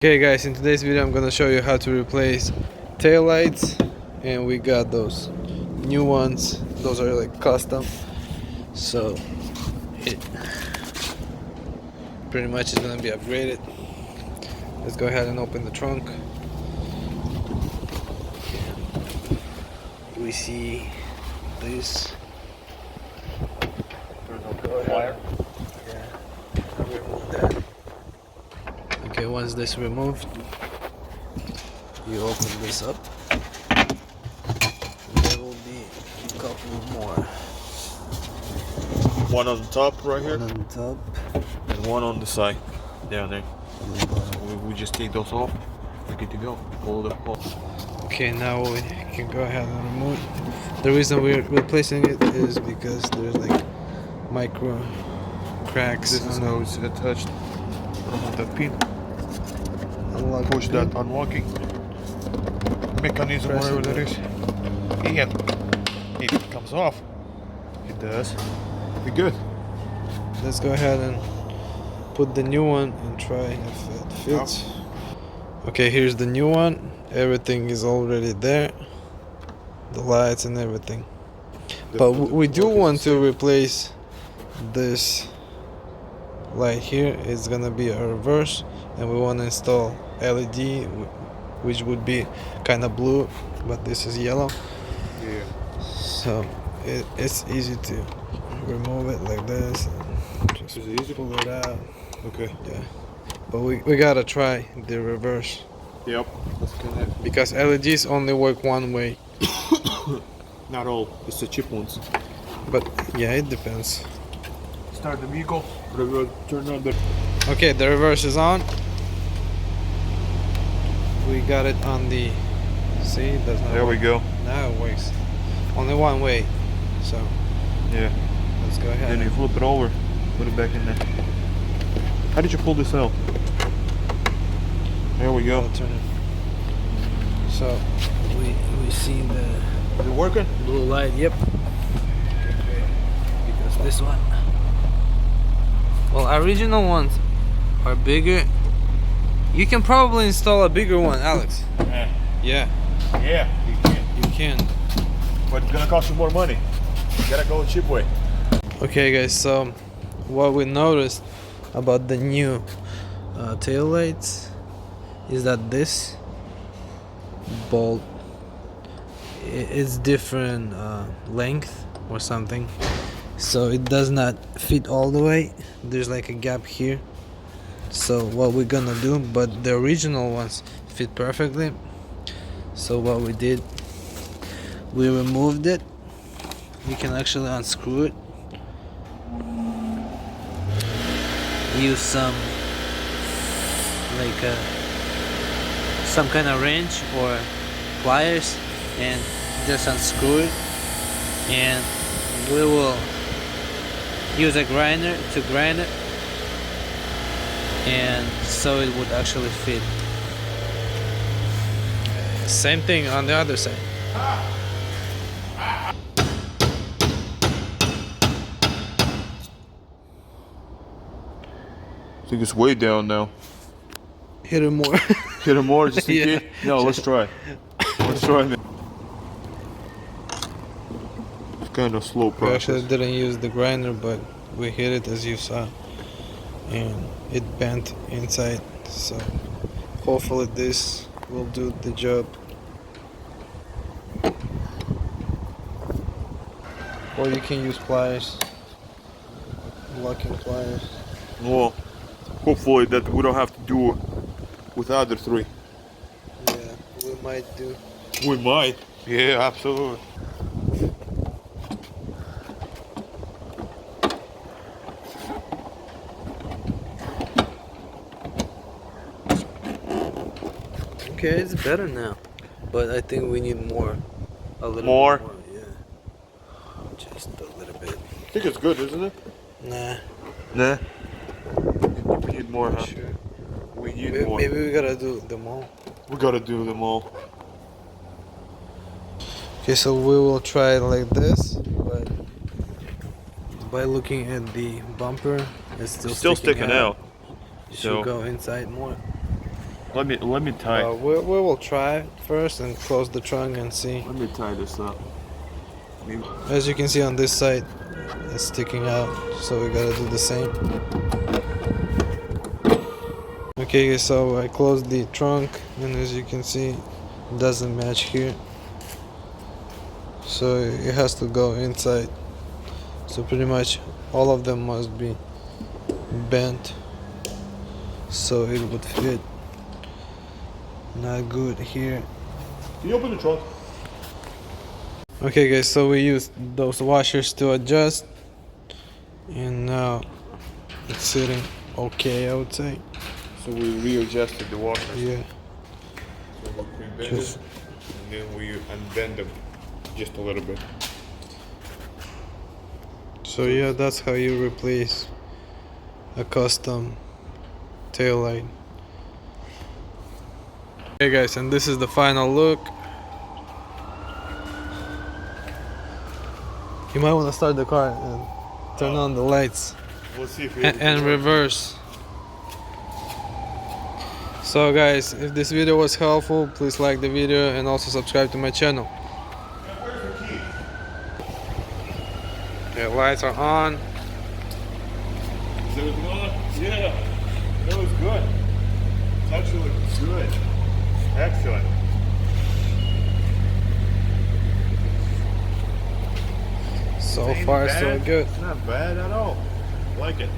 Okay guys, in today's video I'm gonna show you how to replace tail lights, and we got those new ones. Those are like custom, so it pretty much is gonna be upgraded. Let's go ahead and open the trunk. We see this. Wire. Yeah, remove that. Okay, once this removed, you open this up. There will be a couple more. One on the top right here, One on top. and one on the side down there. So we just take those off. We're good to go. Hold it off. Okay, now we can go ahead and remove it. The reason we're replacing it is because there's like micro cracks. This is on how it. it's attached. Remove that pin. Unlock Push the that pin. unlocking mechanism, Press whatever it that down. is. And it comes off. It does. Be good. Let's go ahead and put the new one and try if it fits. Okay, here's the new one. Everything is already there. The lights and everything. But we do want to replace this light here. It's gonna be a reverse, and we want to install LED, which would be kind of blue, but this is yellow. Yeah. So it's easy to remove it like this and just Is it easy? pull it out. Okay. Yeah, but we gotta try the reverse Yep. Let's connect. because LEDs only work one way. Not all. It's the chip ones. But yeah, it depends. Start the vehicle. Turn on the. Okay, the reverse is on. We got it on the. See, it does not There we work. go. Now it works. Only one way. So Yeah. let's go ahead. Then you flip it over, put it back in there. How did you pull this out? There we go. I'll turn it. So we see the Is it working? blue light. Yep. Okay, great. Because this one. Well, original ones are bigger. You can probably install a bigger one, Alex. Yeah, Yeah, you can. you can. But it's gonna cost you more money. You gotta go cheap way. Okay, guys. So what we noticed about the new tail lights is that this bolt is different length or something, so it does not fit all the way. There's like a gap here. So what we're gonna do, but the original ones fit perfectly. So what we did, we removed it. We can actually unscrew it. Use some like some kind of wrench or pliers and just unscrew it, and we will use a grinder to grind it, and so it would actually fit. Same thing on the other side. I think it's way down now. Hit it more. Hit it more just in Yeah. case? No, let's try. Let's try it. It's kind of slow We actually process. didn't use the grinder, but we hit it as you saw, and it bent inside. So hopefully this will do the job. Or you can use pliers, locking pliers. Well, hopefully that we don't have to do with the other three. Yeah, we might do. We might. Yeah, absolutely. Okay, it's better now, but I think we need more. A little More? bit more, yeah. Just a little bit. I think it's good, isn't it? Nah. Nah. We need more, huh? Sure. We need Maybe, more. maybe we gotta do them all. We gotta do them all. Okay, so we will try it like this, but by looking at the bumper, it's still Still sticking out. You So- should go inside more. Let me tie. We will try first and close the trunk and see. Let me tie this up. As you can see on this side, it's sticking out, so we gotta do the same. Okay, so I closed the trunk, and as you can see, it doesn't match here, so it has to go inside. So pretty much all of them must be bent, so it would fit. Not good here. Can you open the trunk? Okay guys, so we used those washers to adjust, and now it's sitting okay, I would say. So we readjusted the washers. Yeah, So we bend Just- it, and then we unbend them just a little bit. so yeah, that's how you replace a custom tail light. Okay guys, and this is the final look. You might want to start the car and turn on the lights. We'll see if And reverse. So guys, if this video was helpful, please like the video and also subscribe to my channel. Where's the key? The lights are on. Is it on? Yeah. That was good. It's actually good. Excellent. So Ain't far, bad. so good. It's not bad at all. Like it.